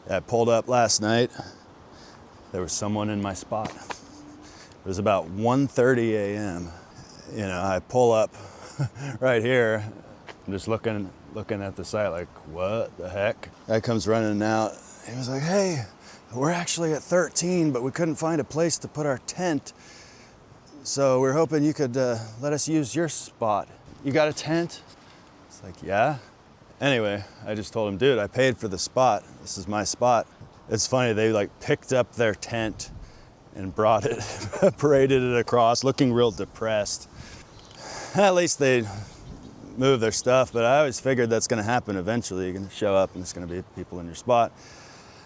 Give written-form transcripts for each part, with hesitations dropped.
I pulled up last night. There was someone in my spot. It was about 1:30 a.m. You know, I pull up right here. I'm just looking at the site like, what the heck? Guy comes running out. He was like, hey, we're actually at 13, but we couldn't find a place to put our tent. So we're hoping you could let us use your spot. You got a tent? It's like, yeah. Anyway, I just told him, dude, I paid for the spot. This is my spot. It's funny, they like picked up their tent and brought it, paraded it across, looking real depressed. At least they moved their stuff, but I always figured that's gonna happen eventually. You're gonna show up and there's gonna be people in your spot.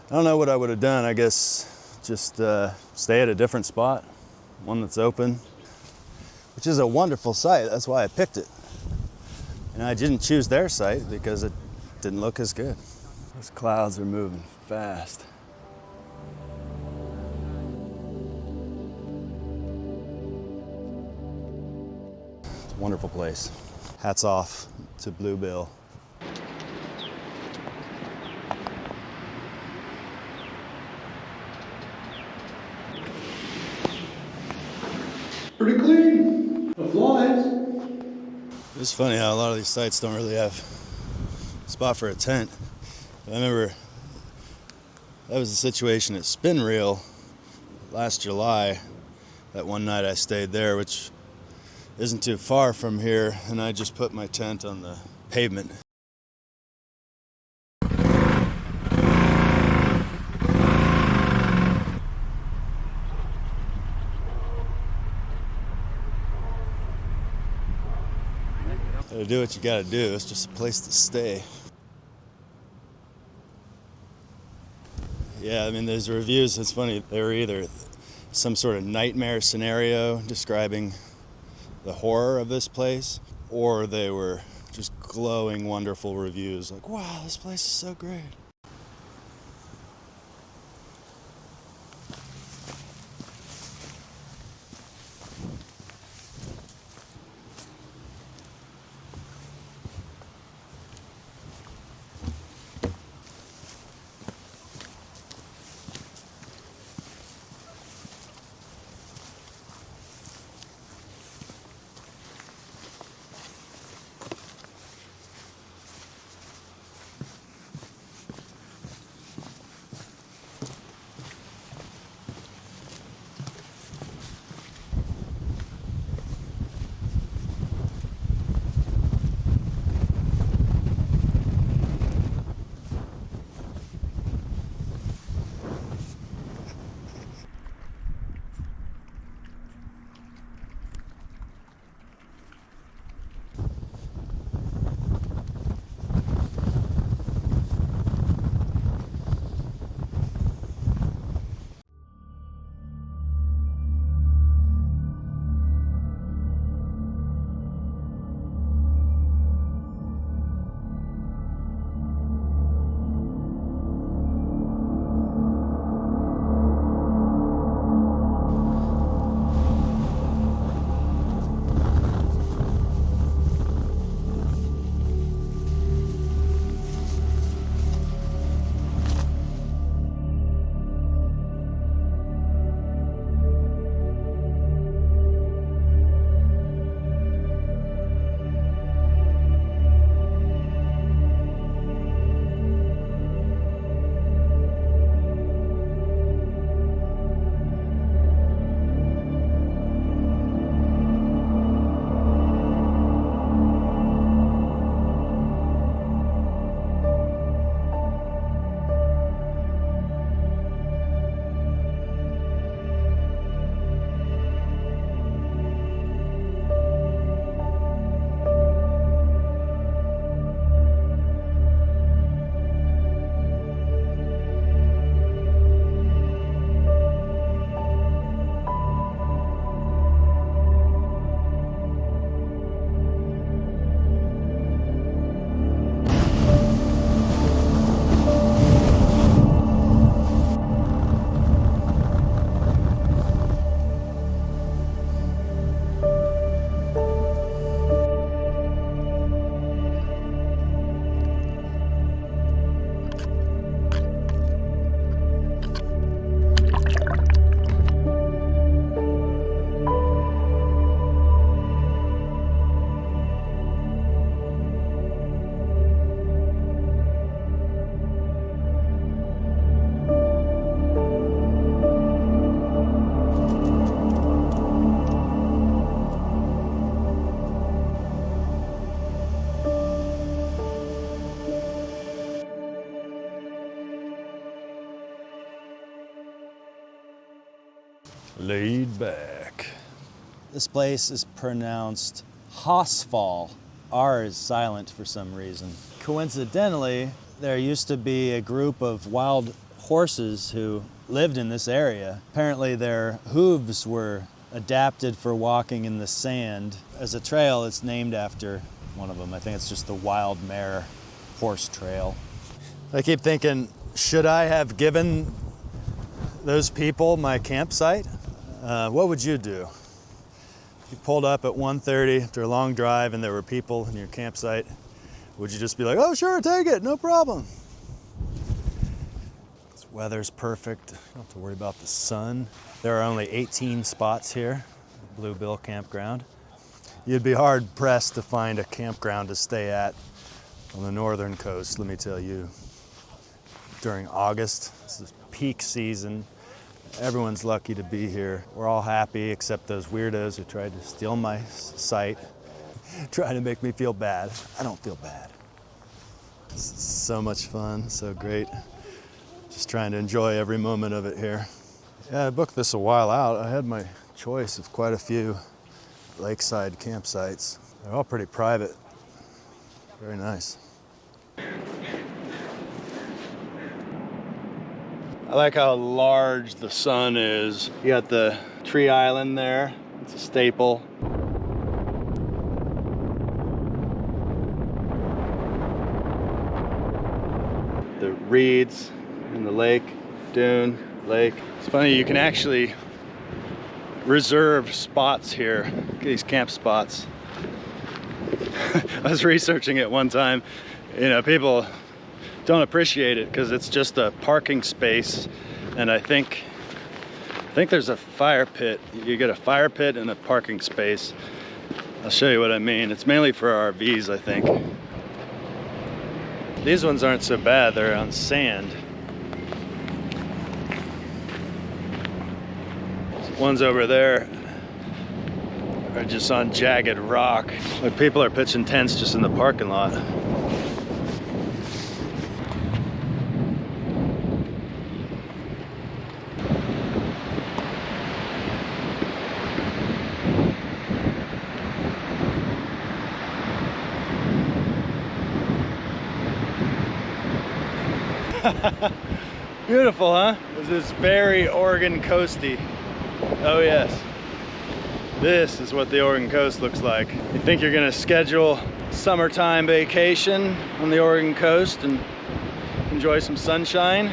I don't know what I would have done. I guess just stay at a different spot, one that's open, which is a wonderful site. That's why I picked it. And I didn't choose their site because it didn't look as good. Those clouds are moving fast. It's a wonderful place. Hats off to Bluebill. Pretty clean. No flies. It's funny how a lot of these sites don't really have a spot for a tent. I remember that was the situation at Spin Reel last July. That one night I stayed there, which isn't too far from here, and I just put my tent on the pavement. Gotta do what you gotta do. It's just a place to stay. Yeah, I mean, there's reviews. It's funny. They were either some sort of nightmare scenario describing the horror of this place, or they were just glowing, wonderful reviews like, wow, this place is so great. Laid back. This place is pronounced Horsfall. R is silent for some reason. Coincidentally, there used to be a group of wild horses who lived in this area. Apparently their hooves were adapted for walking in the sand. As a trail, it's named after one of them. I think it's just the Wild Mare Horse Trail. I keep thinking, should I have given those people my campsite? What would you do? You pulled up at 1:30 after a long drive and there were people in your campsite. Would you just be like, oh sure, take it, no problem? This weather's perfect. You don't have to worry about the sun. There are only 18 spots here at Bluebill Campground. You'd be hard pressed to find a campground to stay at on the northern coast, let me tell you. During August, this is peak season. Everyone's lucky to be here. We're all happy except those weirdos who tried to steal my site, trying to make me feel bad. I don't feel bad. This is so much fun, so great. Just trying to enjoy every moment of it here. Yeah, I booked this a while out. I had my choice of quite a few lakeside campsites. They're all pretty private. Very nice. I like how large the sun is. You got the tree island there. It's a staple. The reeds in the lake, dune, lake. It's funny, you can actually reserve spots here, these camp spots. I was researching it one time. You know, people don't appreciate it because it's just a parking space, and I think there's a fire pit. You get a fire pit and a parking space. I'll show you what I mean. It's mainly for RVs, I think. These ones aren't so bad. They're on sand. Ones over there are just on jagged rock. Like, people are pitching tents just in the parking lot. Beautiful, huh? This is very Oregon coasty. Oh yes. This is what the Oregon coast looks like. You think you're gonna schedule summertime vacation on the Oregon coast and enjoy some sunshine?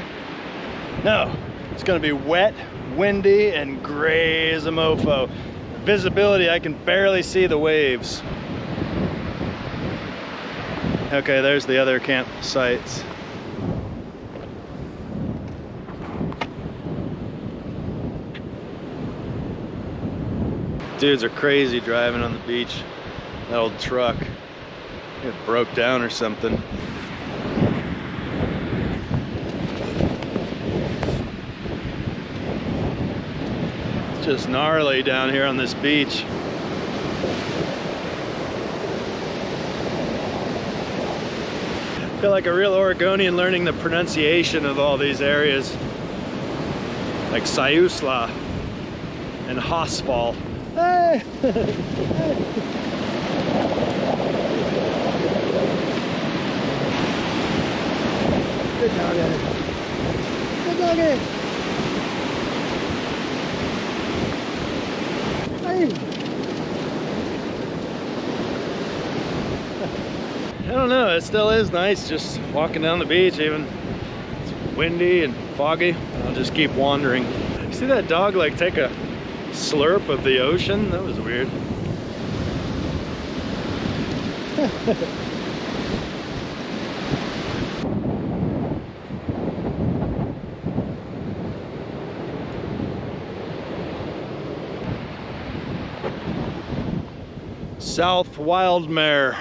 No, it's gonna be wet, windy, and gray as a mofo. Visibility, I can barely see the waves. Okay, there's the other campsites. Dudes are crazy driving on the beach. That old truck, it broke down or something. It's just gnarly down here on this beach. I feel like a real Oregonian learning the pronunciation of all these areas. Like Siuslaw and Horsfall. Hey! Good doggy. Good doggy. Hey! I don't know, it still is nice just walking down the beach, even it's windy and foggy. I'll just keep wandering. You see that dog like take a slurp of the ocean? That was weird. South Wild Mare.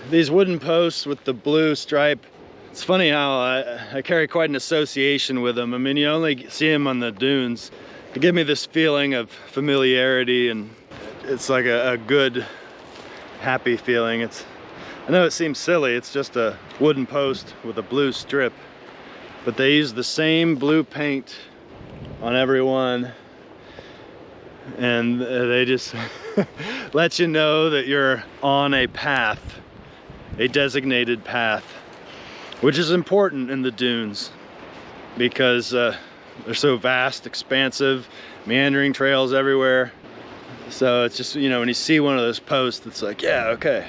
These wooden posts with the blue stripe, it's funny how I carry quite an association with them. I mean, you only see them on the dunes. They give me this feeling of familiarity, and it's like a good, happy feeling. It's I know it seems silly, it's just a wooden post with a blue strip, but they use the same blue paint on every one, and they just let you know that you're on a path, a designated path, which is important in the dunes because they're so vast, expansive, meandering trails everywhere. So it's just, you know, when you see one of those posts, it's like, yeah, okay,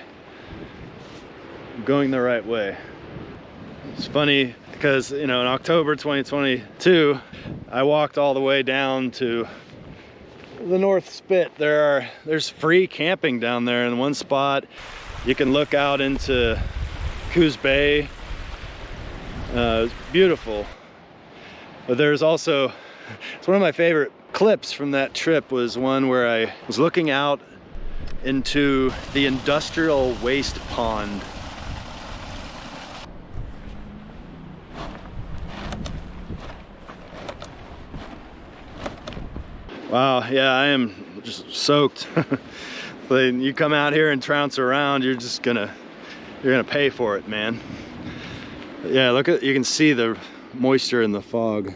I'm going the right way. It's funny because, you know, in October 2022, I walked all the way down to the North Spit. There's free camping down there in one spot. You can look out into Coos Bay. It's beautiful. But there's also, it's one of my favorite clips from that trip was one where I was looking out into the industrial waste pond. Wow, yeah, I am just soaked. When you come out here and trounce around, you're gonna pay for it, man. But yeah, look at, you can see the moisture in the fog.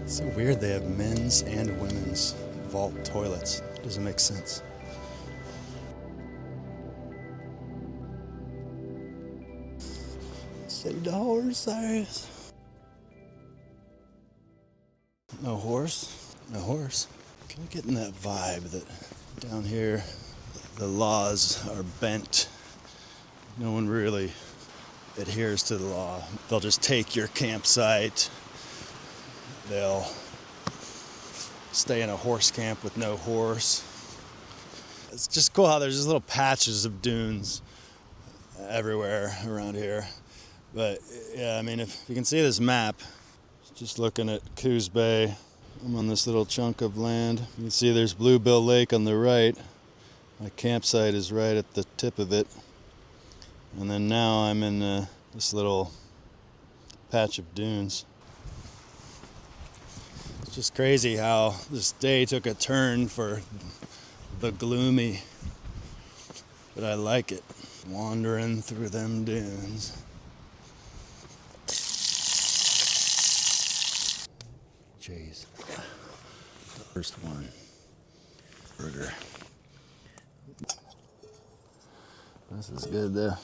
It's so weird they have men's and women's vault toilets. Doesn't make sense. Saved the horse, Cyrus. No horse? No horse. Kind of getting that vibe that down here the laws are bent. No one really adheres to the law. They'll just take your campsite. They'll stay in a horse camp with no horse. It's just cool how there's just little patches of dunes everywhere around here. But yeah, I mean, if you can see this map, just looking at Coos Bay, I'm on this little chunk of land. You can see there's Bluebill Lake on the right. My campsite is right at the tip of it. And then now I'm in this little patch of dunes. It's just crazy how this day took a turn for the gloomy, but I like it. Wandering through them dunes. Jeez. The first one. Burger. This is good though.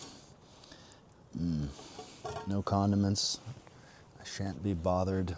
No condiments. I shan't be bothered